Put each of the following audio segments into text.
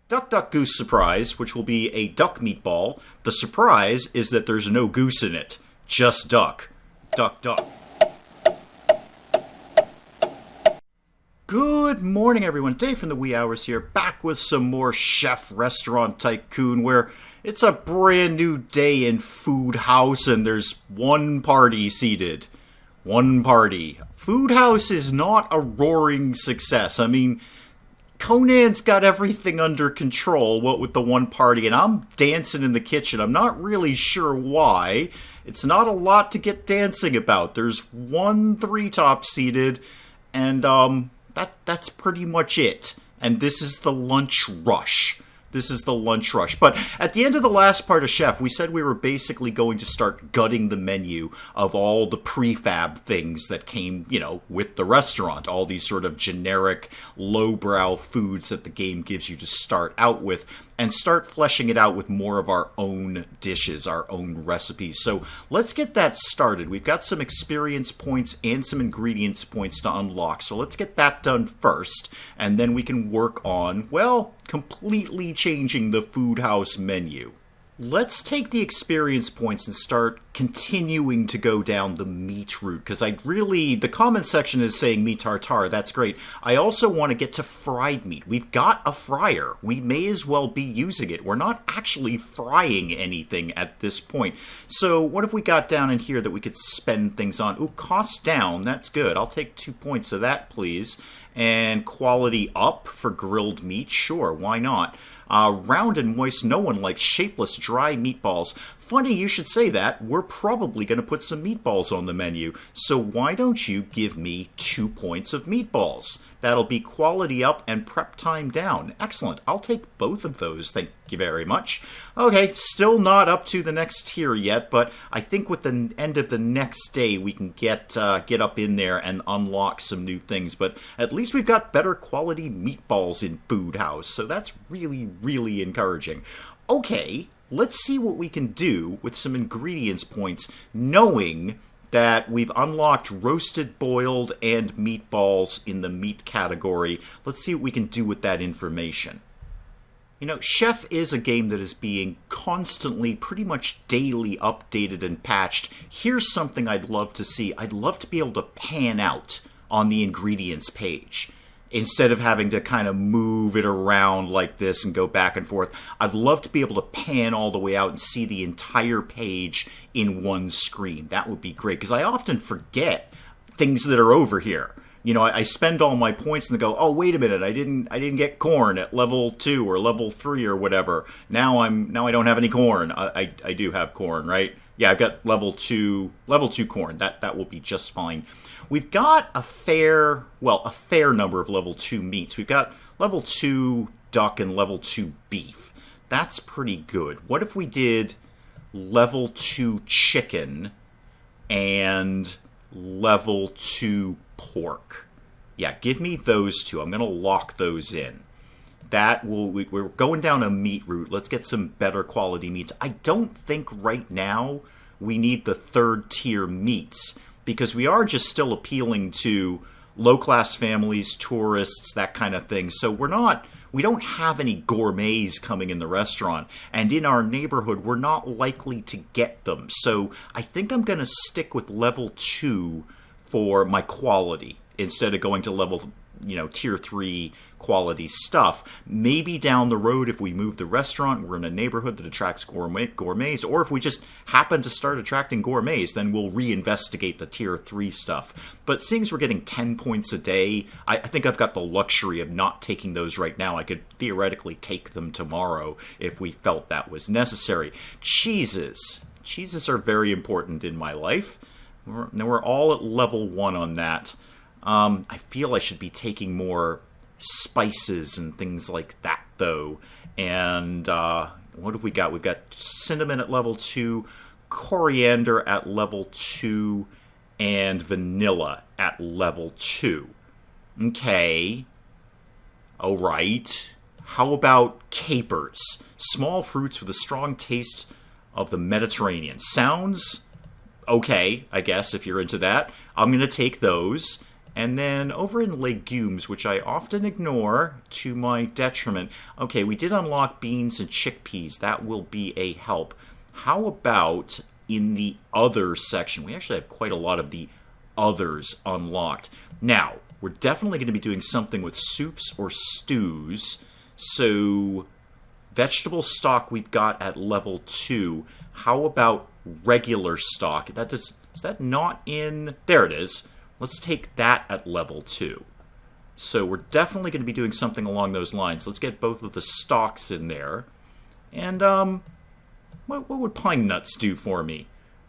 Duck Duck Goose Surprise, which will be a duck meatball. The surprise is that there's no goose in it. Just duck. Duck Duck. Good morning, everyone. Dave from the wee hours here, back with some more Chef Restaurant Tycoon, where it's a brand new day in Food House, and there's one party seated. One party. Food House is not a roaring success. I mean, Conan's got everything under control, what with the one party, and I'm dancing in the kitchen. I'm not really sure why. It's not a lot to get dancing about. There's one three-top seated, and that's pretty much it. And this is the lunch rush. This is the lunch rush. But at the end of the last part of Chef, we said we were basically going to start gutting the menu of all the prefab things that came, with the restaurant. All these sort of generic, lowbrow foods that the game gives you to start out with, and start fleshing it out with more of our own dishes, our own recipes. So let's get that started. We've got some experience points and some ingredients points to unlock. So let's get that done first, and then we can work on, completely changing the Food House menu. Let's take the experience points and start continuing to go down the meat route, because the comment section is saying meat tartare, that's great. I also want to get to fried meat. We've got a fryer. We may as well be using it. We're not actually frying anything at this point. So what have we got down in here that we could spend things on? Ooh, cost down, that's good. I'll take 2 points of that, please. And quality up for grilled meat, sure, why not? Round and moist, no one likes shapeless, dry meatballs. Funny you should say that. We're probably going to put some meatballs on the menu. So why don't you give me 2 points of meatballs? That'll be quality up and prep time down. Excellent. I'll take both of those. Thank you very much. Okay, still not up to the next tier yet, but I think with the end of the next day we can get up in there and unlock some new things. But at least we've got better quality meatballs in Food House, so that's really, really encouraging. Okay, let's see what we can do with some ingredients points, knowing that we've unlocked roasted, boiled, and meatballs in the meat category. Let's see what we can do with that information. Chef is a game that is being constantly, pretty much daily updated and patched. Here's something I'd love to see. I'd love to be able to pan out on the ingredients page, instead of having to kind of move it around like this and go back and forth. I'd love to be able to pan all the way out and see the entire page in one screen. That would be great, because I often forget things that are over here. I spend all my points and go, oh, wait a minute, I didn't get corn at level 2 or level 3 or whatever. Now I don't have any corn. I do have corn, right? Yeah, I've got level 2 corn. That will be just fine. We've got a fair number of level 2 meats. We've got level 2 duck and level 2 beef. That's pretty good. What if we did level 2 chicken and level 2 pork? Yeah, give me those two. I'm going to lock those in. We're going down a meat route. Let's get some better quality meats. I don't think right now we need the third tier meats, because we are just still appealing to low-class families, tourists, that kind of thing. So we don't have any gourmets coming in the restaurant, and in our neighborhood, we're not likely to get them. So I think I'm going to stick with level 2 for my quality, instead of going to level, tier 3 quality stuff. Maybe down the road, if we move the restaurant, we're in a neighborhood that attracts gourmets, or if we just happen to start attracting gourmets, then we'll reinvestigate the tier 3 stuff. But seeing as we're getting 10 points a day, I think I've got the luxury of not taking those right now. I could theoretically take them tomorrow if we felt that was necessary. Cheeses are very important in my life. We're all at level 1 on that. I feel I should be taking more spices and things like that, though. And what have we got? We've got cinnamon at level 2, coriander at level 2, and vanilla at level 2. Okay. All right. How about capers? Small fruits with a strong taste of the Mediterranean. Sounds okay, I guess, if you're into that. I'm going to take those. And then over in legumes, which I often ignore to my detriment. Okay, we did unlock beans and chickpeas. That will be a help. How about in the other section? We actually have quite a lot of the others unlocked. Now, we're definitely going to be doing something with soups or stews. So, vegetable stock we've got at level 2. How about regular stock? Is that not in... There it is. Let's take that at level 2. So we're definitely going to be doing something along those lines. Let's get both of the stocks in there. And what would pine nuts do for me?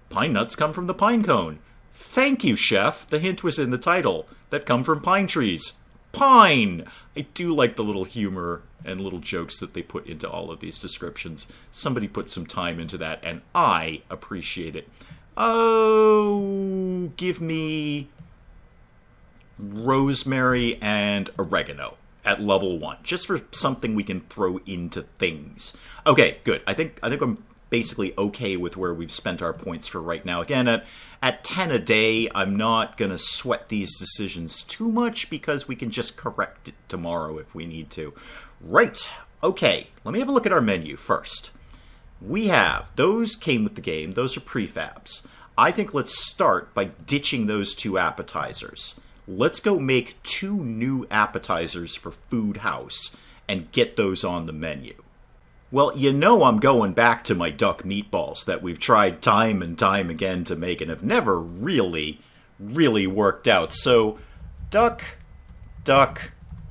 Pine nuts come from the pine cone. Thank you, chef. The hint was in the title. That come from pine trees. Pine! I do like the little humor and little jokes that they put into all of these descriptions. Somebody put some time into that, and I appreciate it. Oh, give me rosemary and oregano at level 1, just for something we can throw into things. Okay, good. I think I'm basically okay with where we've spent our points for right now. Again, at 10 a day, I'm not going to sweat these decisions too much because we can just correct it tomorrow if we need to. Right. Okay, let me have a look at our menu first. We have, those came with the game, those are prefabs. I think let's start by ditching those 2 appetizers. Let's go make 2 new appetizers for Food House and get those on the menu. Well, you know I'm going back to my duck meatballs that we've tried time and time again to make and have never really worked out. So, duck,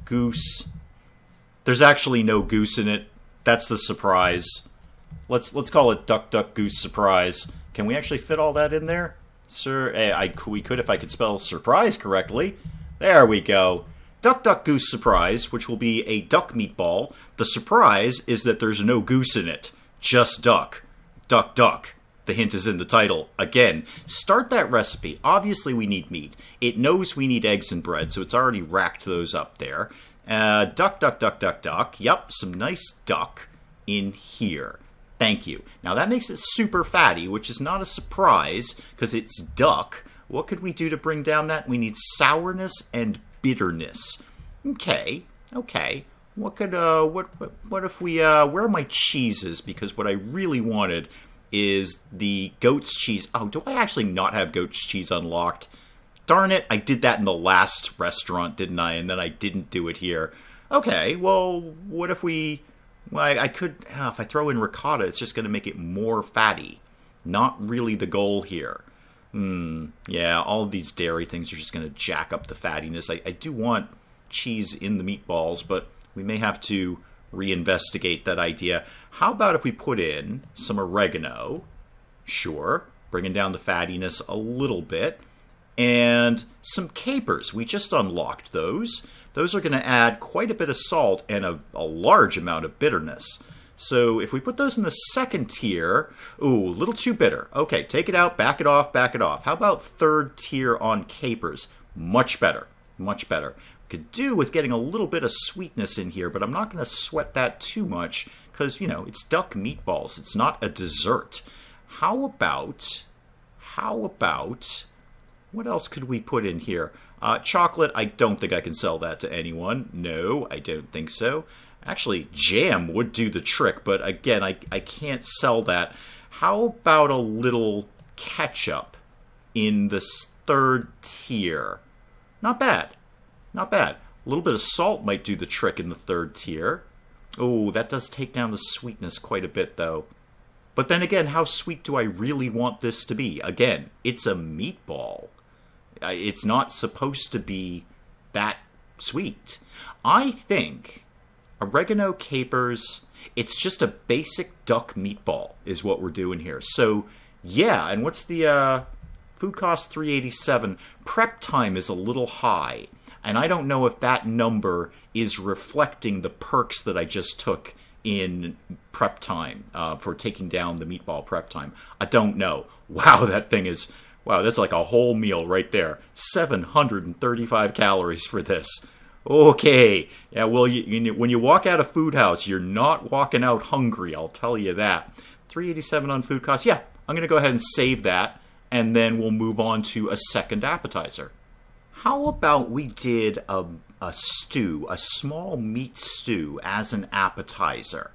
goose. There's actually no goose in it. That's the surprise. Let's call it duck, goose, surprise. Can we actually fit all that in there? Sir, we could if I could spell surprise correctly. There we go. Duck, goose, surprise, which will be a duck meatball. The surprise is that there's no goose in it. Just duck. Duck. The hint is in the title. Again, start that recipe. Obviously, we need meat. It knows we need eggs and bread, so it's already racked those up there. Duck. Yep, some nice duck in here. Thank you. Now that makes it super fatty, which is not a surprise because it's duck. What could we do to bring down that? We need sourness and bitterness. Okay. What if we where are my cheeses? Because what I really wanted is the goat's cheese. Oh, do I actually not have goat's cheese unlocked? Darn it, I did that in the last restaurant, didn't I? And then I didn't do it here. Okay, well, what if we... Well, I could... if I throw in ricotta, it's just going to make it more fatty. Not really the goal here. Yeah, all of these dairy things are just going to jack up the fattiness. I do want cheese in the meatballs, but we may have to reinvestigate that idea. How about if we put in some oregano? Sure, bringing down the fattiness a little bit. And some capers. We just unlocked those. Those are going to add quite a bit of salt and a large amount of bitterness. So if we put those in the second tier, ooh, a little too bitter. Okay, take it out, back it off. How about third tier on capers? Much better. Could do with getting a little bit of sweetness in here, but I'm not going to sweat that too much because, you know, it's duck meatballs. It's not a dessert. How about, what else could we put in here? Chocolate, I don't think I can sell that to anyone. No, I don't think so. Actually, jam would do the trick, but again, I can't sell that. How about a little ketchup in this third tier? Not bad. A little bit of salt might do the trick in the third tier. Oh, that does take down the sweetness quite a bit, though. But then again, how sweet do I really want this to be? Again, it's a meatball. It's not supposed to be that sweet. I think oregano, capers, it's just a basic duck meatball is what we're doing here. So, yeah, and what's the food cost? $3.87. Prep time is a little high, and I don't know if that number is reflecting the perks that I just took in prep time for taking down the meatball prep time. I don't know. Wow, that's like a whole meal right there. 735 calories for this. Okay. Yeah, well, when you walk out of Food House, you're not walking out hungry, I'll tell you that. $3.87 on food costs. Yeah, I'm going to go ahead and save that, and then we'll move on to a second appetizer. How about we did a stew, a small meat stew as an appetizer?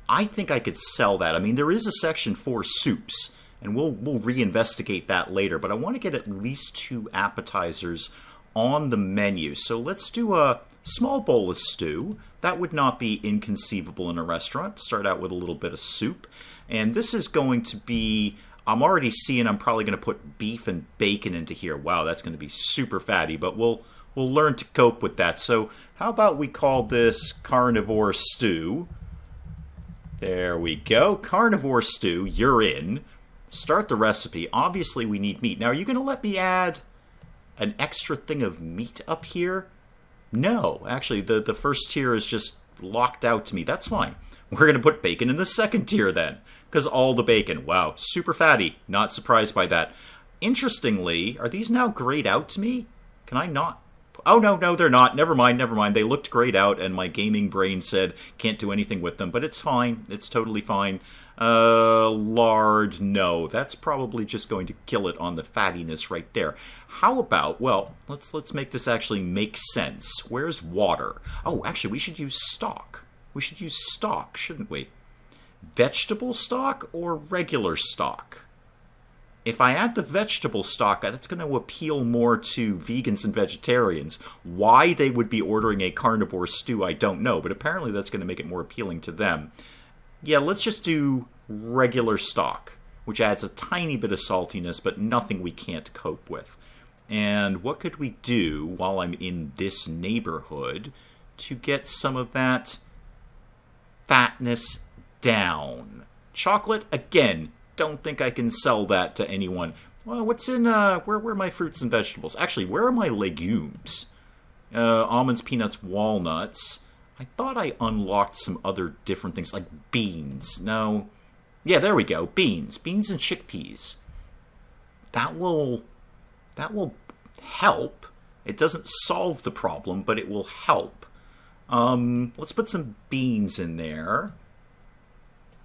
I think I could sell that. I mean, there is a section for soups, and we'll reinvestigate that later, but I want to get at least 2 appetizers on the menu. So let's do a small bowl of stew. That would not be inconceivable in a restaurant. Start out with a little bit of soup. And this is going to be, I'm already seeing I'm probably going to put beef and bacon into here. Wow, that's going to be super fatty, but we'll learn to cope with that. So how about we call this carnivore stew? There we go. Carnivore stew, you're in. Start the recipe. Obviously, we need meat. Now, are you going to let me add an extra thing of meat up here? No. Actually, the first tier is just locked out to me. That's fine. We're going to put bacon in the second tier then, because all the bacon. Wow, super fatty. Not surprised by that. Interestingly, are these now grayed out to me? Can I not? Oh, no, they're not. Never mind. They looked grayed out, and my gaming brain said can't do anything with them, but it's fine. It's totally fine. Lard, no. That's probably just going to kill it on the fattiness right there. How about, well, let's make this actually make sense. Where's water? Oh, actually, we should use stock. We should use stock, shouldn't we? Vegetable stock or regular stock? If I add the vegetable stock, that's going to appeal more to vegans and vegetarians. Why they would be ordering a carnivore stew, I don't know, but apparently that's going to make it more appealing to them. Yeah, let's just do regular stock, which adds a tiny bit of saltiness, but nothing we can't cope with. And what could we do while I'm in this neighborhood to get some of that fatness down? Chocolate, again, don't think I can sell that to anyone. Well, what's in, where are my fruits and vegetables? Actually, where are my legumes? Almonds, peanuts, walnuts. I thought I unlocked some other different things, like beans. No. Yeah, there we go. Beans. Beans and chickpeas. That will help. It doesn't solve the problem, but it will help. Let's put some beans in there.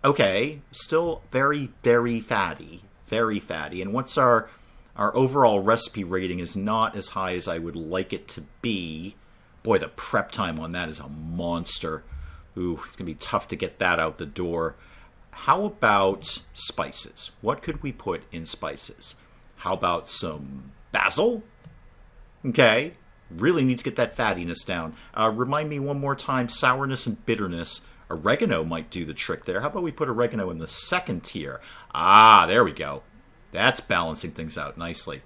Okay, still very, very fatty. Very fatty. And what's our overall recipe rating is not as high as I would like it to be. Boy, the prep time on that is a monster. Ooh, it's going to be tough to get that out the door. How about spices? What could we put in spices? How about some basil? Okay, really need to get that fattiness down. Remind me one more time, sourness and bitterness. Oregano might do the trick there. How about we put oregano in the second tier? Ah, there we go. That's balancing things out nicely.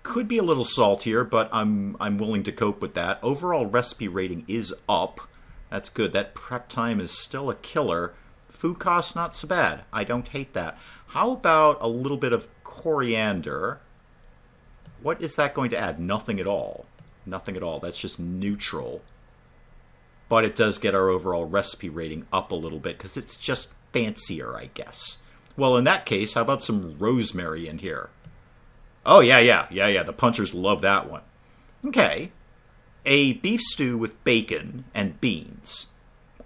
Could be a little saltier, but I'm willing to cope with that. Overall recipe rating is up. That's good. That prep time is still a killer. Food costs, not so bad. I don't hate that. How about a little bit of coriander? What is that going to add? Nothing at all. Nothing at all. That's just neutral. But it does get our overall recipe rating up a little bit because it's just fancier, I guess. Well, in that case, how about some rosemary in here? Oh, yeah. The punchers love that one. Okay. A beef stew with bacon and beans.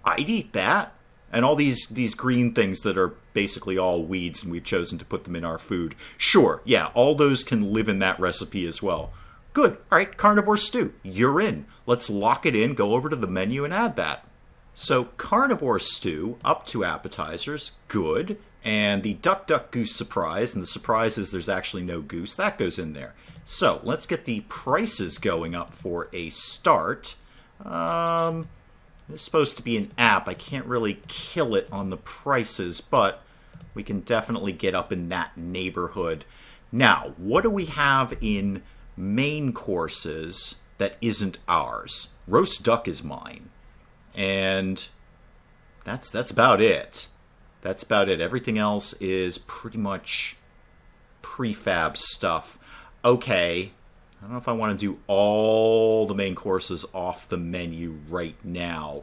I'd eat that. And all these green things that are basically all weeds, and we've chosen to put them in our food. Sure, yeah, all those can live in that recipe as well. Good. All right, carnivore stew. You're in. Let's lock it in, go over to the menu, and add that. So, carnivore stew, up to appetizers. Good. And the duck, duck, goose surprise, and the surprise is there's actually no goose. That goes in there. So, let's get the prices going up for a start. This is supposed to be an app. I can't really kill it on the prices, but we can definitely get up in that neighborhood. Now, what do we have in main courses that isn't ours? Roast duck is mine. And that's about it. That's about it. Everything else is pretty much prefab stuff. Okay. I don't know if I want to do all the main courses off the menu right now.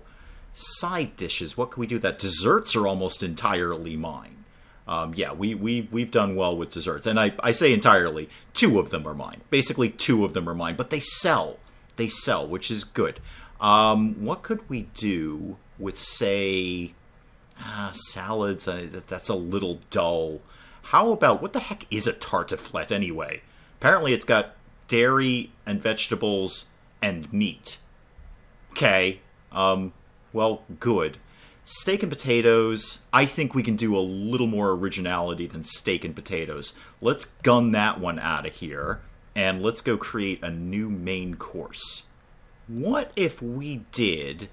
Side dishes, what can we do? That desserts are almost entirely mine. Yeah, we've done well with desserts. And I say entirely, 2 of them are mine. Basically, 2 of them are mine. But they sell. They sell, which is good. What could we do with, say, salads? That's a little dull. How about, what the heck is a tartiflette anyway? Apparently it's got dairy and vegetables and meat. Okay, well, good. Steak and potatoes, I think we can do a little more originality than steak and potatoes. Let's gun that one out of here, and let's go create a new main course. What if we did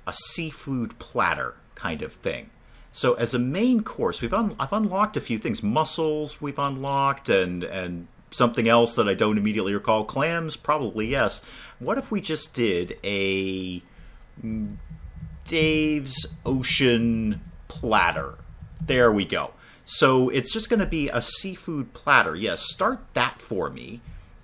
a seafood platter kind of thing? So as a main course, I've unlocked a few things. Mussels we've unlocked, and something else that I don't immediately recall. Clams, probably yes. What if we just did a Dave's Ocean platter? There we go. So it's just going to be a seafood platter. Yes, start that for me.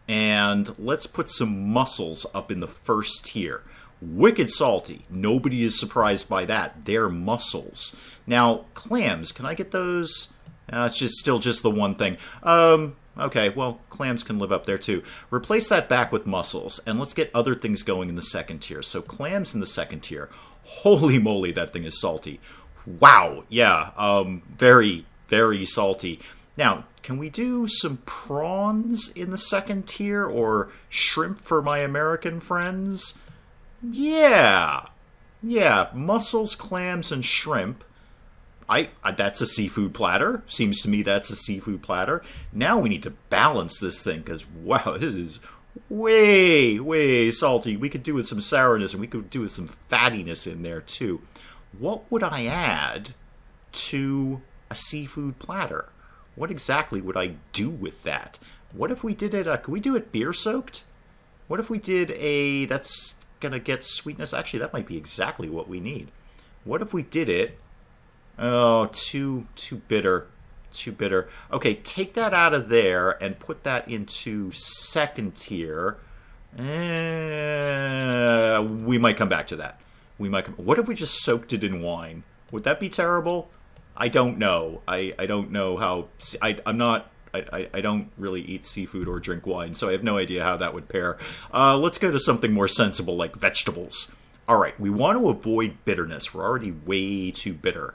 And let's put some mussels up in the first tier. Wicked salty. Nobody is surprised by that. They're mussels. Now, clams, can I get those? It's still just the one thing. Okay, well, clams can live up there too. Replace that back with mussels, and let's get other things going in the second tier. So clams in the second tier. Holy moly, that thing is salty. Wow, yeah, very, very salty. Now, can we do some prawns in the second tier, or shrimp for my American friends? Yeah, mussels, clams, and shrimp. That's a seafood platter. Seems to me that's a seafood platter. Now we need to balance this thing, because, wow, this is way, way salty. We could do with some sourness, and we could do with some fattiness in there, too. What would I add to a seafood platter? What exactly would I do with that? What if we did it, could we do it beer-soaked? What if we did that's going to get sweetness? Actually, that might be exactly what we need. What if we did it, oh, too bitter. Too bitter. Okay, take that out of there and put that into second tier. We might come back to that. What if we just soaked it in wine? Would that be terrible? I don't know. I don't know how. I don't really eat seafood or drink wine, so I have no idea how that would pair. Let's go to something more sensible, like vegetables. All right, we want to avoid bitterness. We're already way too bitter.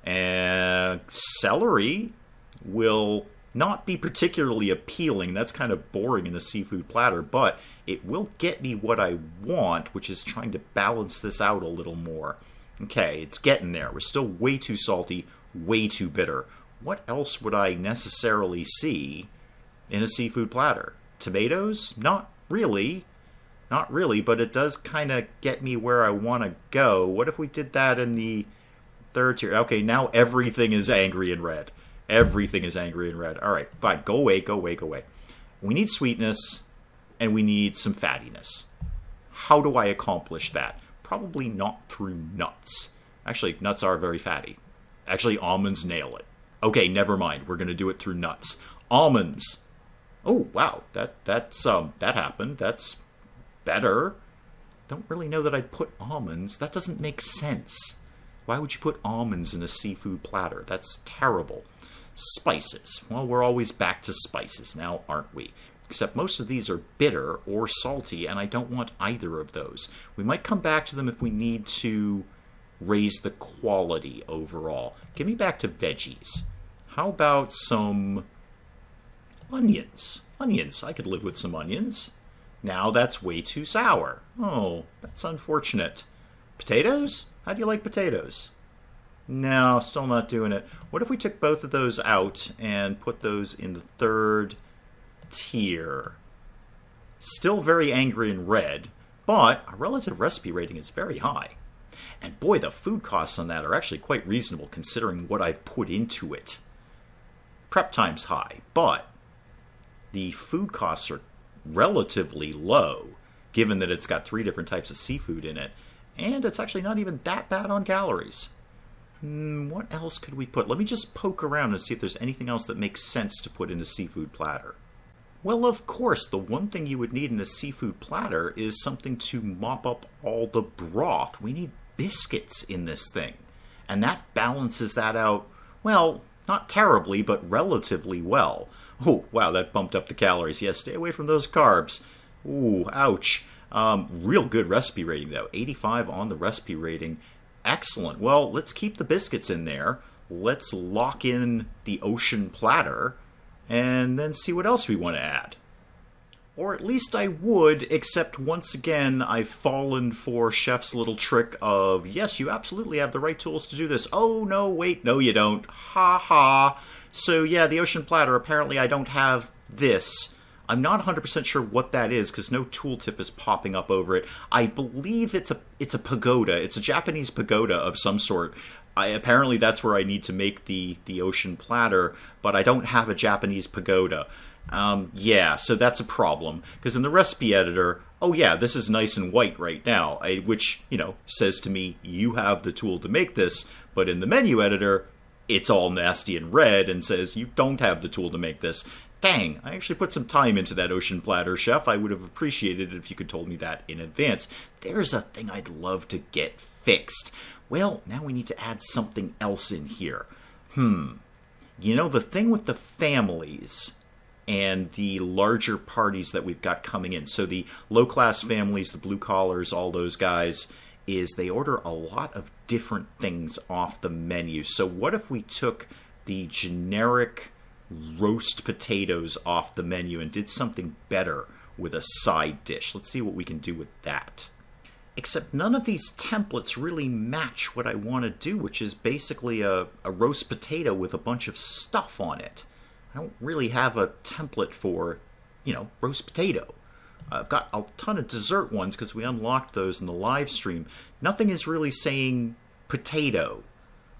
And celery will not be particularly appealing. That's kind of boring in a seafood platter, but it will get me what I want, which is trying to balance this out a little more. Okay, it's getting there. We're still way too salty, way too bitter. What else would I necessarily see in a seafood platter? Tomatoes? Not really. Not really, but it does kind of get me where I want to go. What if we did that in the third tier? Okay, now everything is angry and red. Everything is angry and red. All right, fine. Go away, go away, go away. We need sweetness, and we need some fattiness. How do I accomplish that? Probably not through nuts. Actually, nuts are very fatty. Actually, almonds nail it. Okay, never mind. We're going to do it through nuts. Almonds. Oh, wow. That happened. That's better. Don't really know that I'd put almonds. That doesn't make sense. Why would you put almonds in a seafood platter? That's terrible. Spices. Well, we're always back to spices now, aren't we? Except most of these are bitter or salty, and I don't want either of those. We might come back to them if we need to raise the quality overall. Give me back to veggies. How about some onions? Onions. I could live with some onions. Now that's way too sour. Oh, that's unfortunate. Potatoes? How do you like potatoes? No, still not doing it. What if we took both of those out and put those in the third tier? Still very angry and red, but our relative recipe rating is very high. And boy, the food costs on that are actually quite reasonable considering what I've put into it. Prep time's high, but the food costs are relatively low, given that it's got 3 different types of seafood in it, and it's actually not even that bad on calories. What else could we put? Let me just poke around and see if there's anything else that makes sense to put in a seafood platter. Well, of course, the one thing you would need in a seafood platter is something to mop up all the broth. We need biscuits in this thing, and that balances that out, well, not terribly, but relatively well. Oh, wow, that bumped up the calories. Yes, stay away from those carbs. Ooh, ouch. Real good recipe rating, though. 85 on the recipe rating. Excellent. Well, let's keep the biscuits in there. Let's lock in the ocean platter, and then see what else we want to add. Or at least I would, except once again, I've fallen for Chef's little trick of, yes, you absolutely have the right tools to do this. Oh, no, wait, no, you don't. Ha ha. So yeah, the ocean platter, apparently I don't have this. I'm not 100% sure what that is, because no tooltip is popping up over it. I believe it's a pagoda. It's a Japanese pagoda of some sort. Apparently that's where I need to make the ocean platter, but I don't have a Japanese pagoda. Yeah, so that's a problem, because in the recipe editor, oh yeah, this is nice and white right now, which, says to me, you have the tool to make this, but in the menu editor, it's all nasty and red and says you don't have the tool to make this. Dang, I actually put some time into that ocean platter, Chef. I would have appreciated it if you could told me that in advance. There's a thing I'd love to get fixed. Well, now we need to add something else in here. The thing with the families and the larger parties that we've got coming in. So the low-class families, the blue-collars, all those guys, is they order a lot of different things off the menu. So what if we took the generic roast potatoes off the menu and did something better with a side dish? Let's see what we can do with that. Except none of these templates really match what I want to do, which is basically a roast potato with a bunch of stuff on it. I don't really have a template for, roast potato. I've got a ton of dessert ones because we unlocked those in the live stream. Nothing is really saying potato,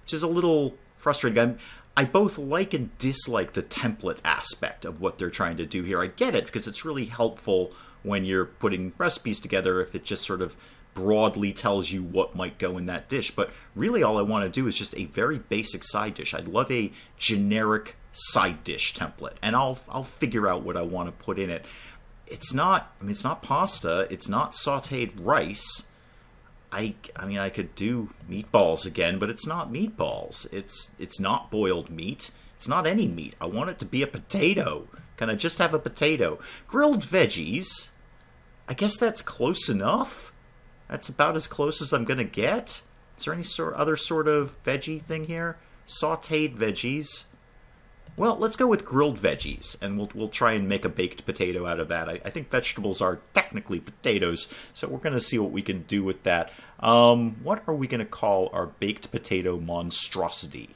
which is a little frustrating. I both like and dislike the template aspect of what they're trying to do here. I get it because it's really helpful when you're putting recipes together if it just sort of broadly tells you what might go in that dish. But really all I want to do is just a very basic side dish. I'd love a generic side dish template, and I'll figure out what I want to put in it. It's not pasta, it's not sautéed rice. I could do meatballs again, but it's not meatballs. It's not boiled meat. It's not any meat. I want it to be a potato. Can I just have a potato? Grilled veggies. I guess that's close enough. That's about as close as I'm going to get. Is there any other sort of veggie thing here? Sautéed veggies. Well, let's go with grilled veggies, and we'll try and make a baked potato out of that. I think vegetables are technically potatoes, so we're going to see what we can do with that. What are we going to call our baked potato monstrosity?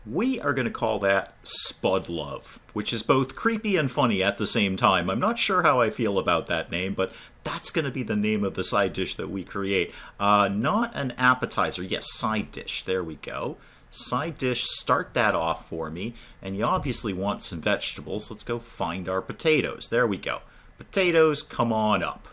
We are going to call that Spud Love, which is both creepy and funny at the same time. I'm not sure how I feel about that name, but that's going to be the name of the side dish that we create. Not an appetizer. Yes, side dish. There we go. Side dish, start that off for me. And you obviously want some vegetables. Let's go find our potatoes. There we go. Potatoes, come on up.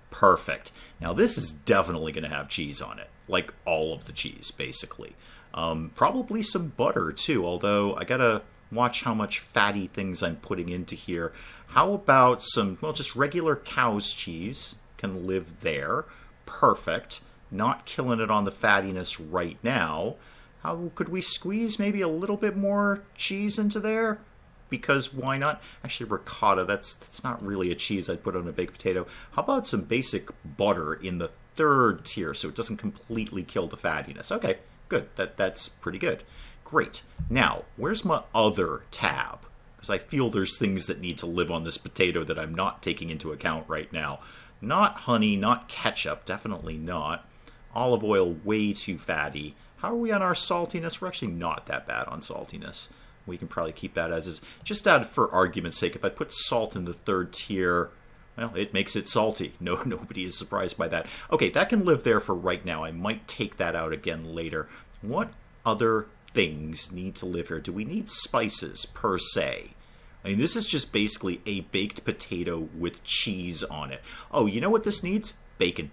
Perfect. Now this is definitely going to have cheese on it. Like all of the cheese, basically. Probably some butter too, although I gotta watch how much fatty things I'm putting into here. How about some, just regular cow's cheese can live there. Perfect. Not killing it on the fattiness right now. How could we squeeze maybe a little bit more cheese into there? Because why not? Actually, ricotta, that's not really a cheese I'd put on a baked potato. How about some basic butter in the third tier so it doesn't completely kill the fattiness? Okay, good. That's pretty good. Great. Now, where's my other tab? Because I feel there's things that need to live on this potato that I'm not taking into account right now. Not honey, not ketchup, definitely not. Olive oil, way too fatty. How are we on our saltiness? We're actually not that bad on saltiness. We can probably keep that as is. Just for argument's sake, if I put salt in the third tier, well, it makes it salty. No, nobody is surprised by that. Okay, that can live there for right now. I might take that out again later. What other things need to live here? Do we need spices, per se? I mean, this is just basically a baked potato with cheese on it. Oh, you know what this needs? Bacon.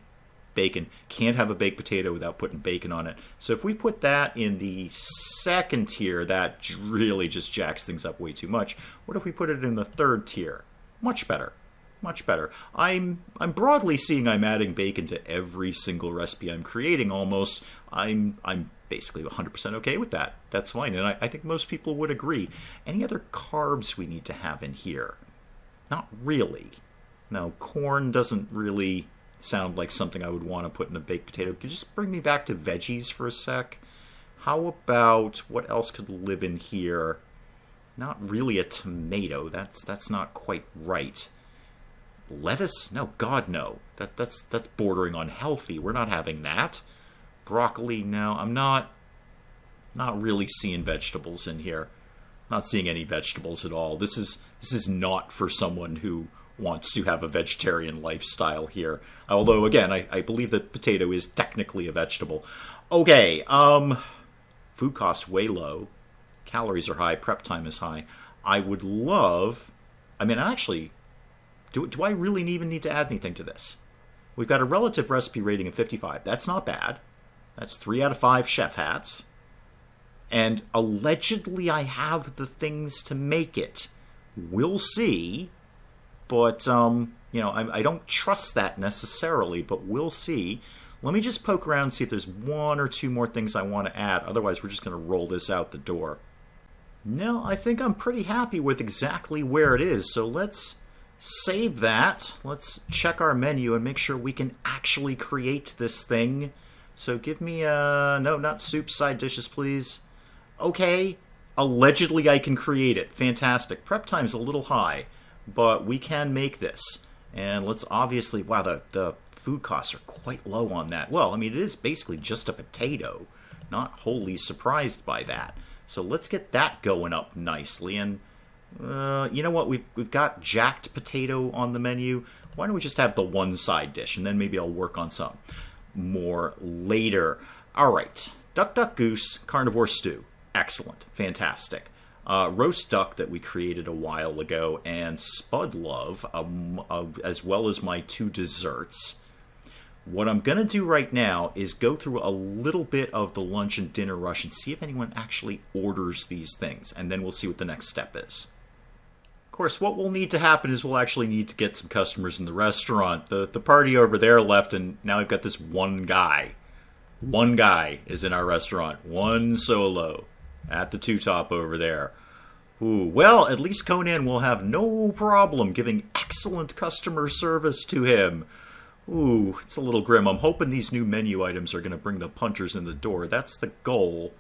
Bacon. Can't have a baked potato without putting bacon on it. So if we put that in the second tier, that really just jacks things up way too much. What if we put it in the third tier? Much better. Much better. I'm broadly seeing I'm adding bacon to every single recipe I'm creating almost. I'm basically 100% okay with that. That's fine, and I think most people would agree. Any other carbs we need to have in here? Not really. No, corn doesn't really sound like something I would want to put in a baked potato. Could you just bring me back to veggies for a sec? How about, what else could live in here? Not really a tomato. That's not quite right. Lettuce? No, God, no. That's bordering on healthy. We're not having that. Broccoli? No, I'm not really seeing vegetables in here. Not seeing any vegetables at all. This is not for someone who wants to have a vegetarian lifestyle here. Although, again, I believe that potato is technically a vegetable. Okay, food cost way low. Calories are high. Prep time is high. I would love... I mean, actually... Do I really even need to add anything to this? We've got a relative recipe rating of 55. That's not bad. That's 3 out of 5 chef hats. And allegedly I have the things to make it. We'll see. But, I don't trust that necessarily, but we'll see. Let me just poke around and see if there's 1 or 2 more things I want to add. Otherwise, we're just going to roll this out the door. No, I think I'm pretty happy with exactly where it is. So let's save that. Let's check our menu and make sure we can actually create this thing. So give me no, not soup, side dishes, please. Okay, allegedly I can create it. Fantastic. Prep time's a little high, but we can make this. And let's obviously, wow, the food costs are quite low on that. Well, I mean, it is basically just a potato. Not wholly surprised by that. So let's get that going up nicely. And you know what? We've got jacked potato on the menu. Why don't we just have the one side dish, and then maybe I'll work on some more later. All right. Duck, duck, goose, carnivore stew. Excellent. Fantastic. Roast duck that we created a while ago, and spud love, as well as my 2 desserts. What I'm going to do right now is go through a little bit of the lunch and dinner rush and see if anyone actually orders these things, and then we'll see what the next step is. Of course, what will need to happen is we'll actually need to get some customers in the restaurant. The party over there left, and now we've got this one guy. One guy is in our restaurant. One solo at the 2-top over there. Ooh, well, at least Conan will have no problem giving excellent customer service to him. Ooh, it's a little grim. I'm hoping these new menu items are going to bring the punters in the door. That's the goal.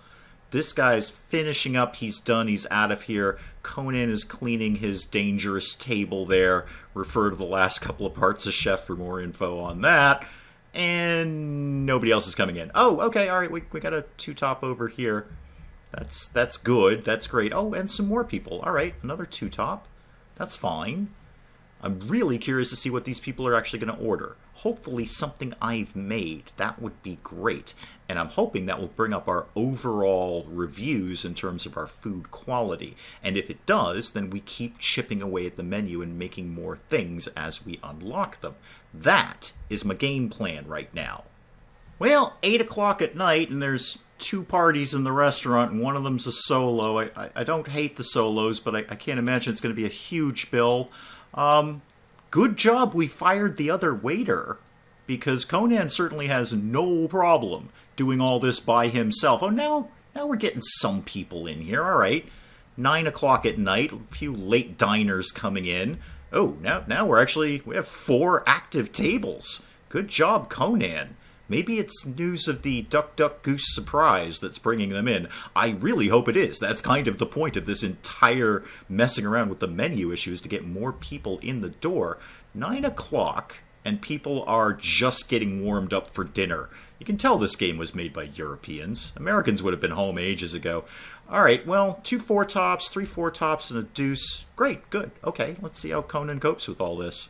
This guy's finishing up. He's done. He's out of here. Conan is cleaning his dangerous table there. Refer to the last couple of parts of Chef for more info on that. And nobody else is coming in. Oh, okay. All right. We got a 2-top over here. That's good. That's great. Oh, and some more people. All right. Another 2-top. That's fine. I'm really curious to see what these people are actually going to order. Hopefully something I've made. That would be great. And I'm hoping that will bring up our overall reviews in terms of our food quality. And if it does, then we keep chipping away at the menu and making more things as we unlock them. That is my game plan right now. Well, 8 o'clock at night, and there's 2 parties in the restaurant, and one of them's a solo. I don't hate the solos, but I can't imagine it's going to be a huge bill. Good job we fired the other waiter, because Conan certainly has no problem doing all this by himself. Oh, now we're getting some people in here. All right. 9 o'clock at night, a few late diners coming in. Oh, now we have 4 active tables. Good job, Conan. Maybe it's news of the Duck Duck Goose surprise that's bringing them in. I really hope it is. That's kind of the point of this entire messing around with the menu issue, is to get more people in the door. 9 o'clock, and people are just getting warmed up for dinner. You can tell this game was made by Europeans. Americans would have been home ages ago. All right, well, 2 4-tops, 3 4-tops, and a deuce. Great, good. Okay, let's see how Conan copes with all this.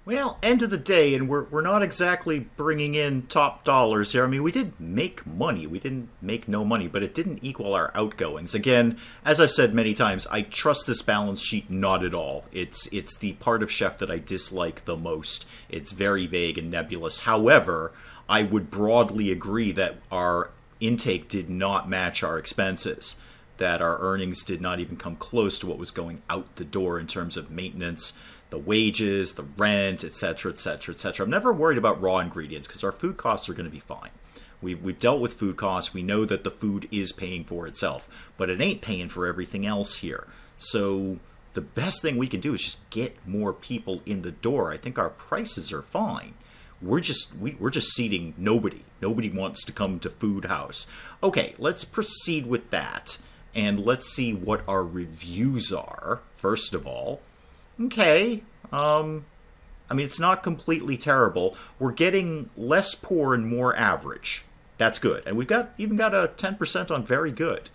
Well, end of the day, and we're not exactly bringing in top dollars here. I mean, we did make money. We didn't make no money, but it didn't equal our outgoings. Again, as I've said many times, I trust this balance sheet not at all. It's the part of Chef that I dislike the most. It's very vague and nebulous. However, I would broadly agree that our intake did not match our expenses, that our earnings did not even come close to what was going out the door in terms of maintenance, the wages, the rent, etc., etc., etc. I'm never worried about raw ingredients because our food costs are going to be fine. We've dealt with food costs. We know that the food is paying for itself, but it ain't paying for everything else here. So the best thing we can do is just get more people in the door. I think our prices are fine. We're just seating nobody. Nobody wants to come to Food House. Okay, let's proceed with that, and let's see what our reviews are, first of all. Okay, I mean, it's not completely terrible. We're getting less poor and more average. That's good. And we've even got a 10% on very good.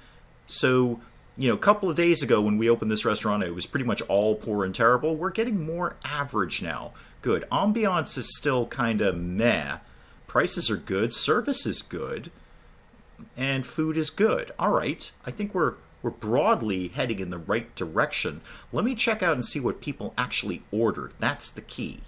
So, a couple of days ago when we opened this restaurant, it was pretty much all poor and terrible. We're getting more average now. Good. Ambiance is still kind of meh. Prices are good. Service is good. And food is good. All right. I think we're broadly heading in the right direction. Let me check out and see what people actually ordered. That's the key.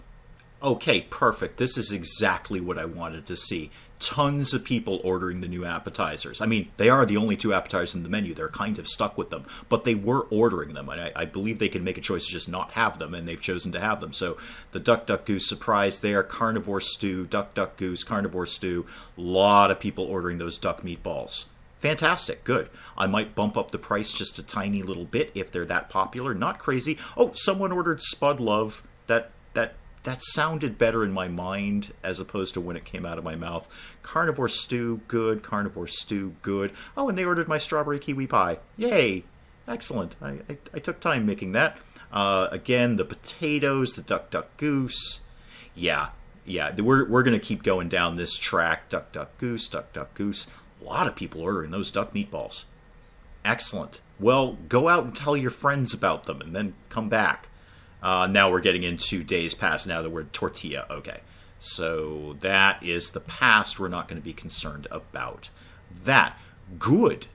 Okay, perfect. This is exactly what I wanted to see. Tons of people ordering the new appetizers. I mean, they are the only two appetizers in the menu. They're kind of stuck with them, but they were ordering them, and I believe they can make a choice to just not have them, and they've chosen to have them. So the Duck Duck Goose surprise there, carnivore stew, Duck Duck Goose, carnivore stew. A lot of people ordering those duck meatballs. Fantastic, good. I might bump up the price just a tiny little bit if they're that popular. Not crazy. Oh, someone ordered Spud Love. That sounded better in my mind as opposed to when it came out of my mouth. Carnivore stew, good. Carnivore stew, good. Oh, and they ordered my strawberry kiwi pie. Yay! Excellent. I took time making that. Again, the potatoes, the Duck Duck Goose. Yeah. We're going to keep going down this track. Duck Duck Goose, Duck Duck Goose. A lot of people ordering those duck meatballs. Excellent. Well, go out and tell your friends about them and then come back. Now we're getting into days past. Now the word tortilla. Okay. So that is the past. We're not going to be concerned about that. Good.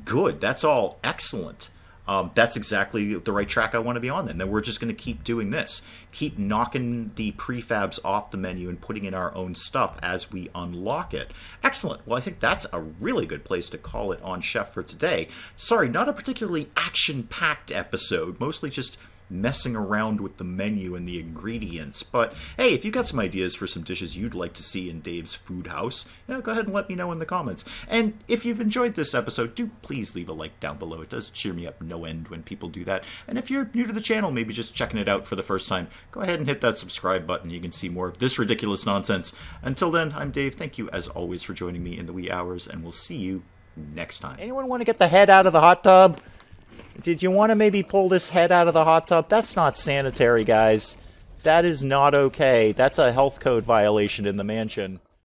That's all excellent. That's exactly the right track I want to be on then. Then we're just going to keep doing this. Keep knocking the prefabs off the menu and putting in our own stuff as we unlock it. Excellent. Well, I think that's a really good place to call it on Chef for today. Sorry, not a particularly action-packed episode. Mostly just messing around with the menu and the ingredients. But hey, if you got some ideas for some dishes you'd like to see in Dave's Food House, go ahead and let me know in the comments. And if you've enjoyed this episode, do please leave a like down below. It does cheer me up no end when people do that. And if you're new to the channel, maybe just checking it out for the first time, go ahead and hit that subscribe button. You can see more of this ridiculous nonsense. Until then, I'm Dave. Thank you as always for joining me in the wee hours, and we'll see you next time. Anyone want to get the head out of the hot tub? Did you want to maybe pull this head out of the hot tub? That's not sanitary, guys. That is not okay. That's a health code violation in the mansion.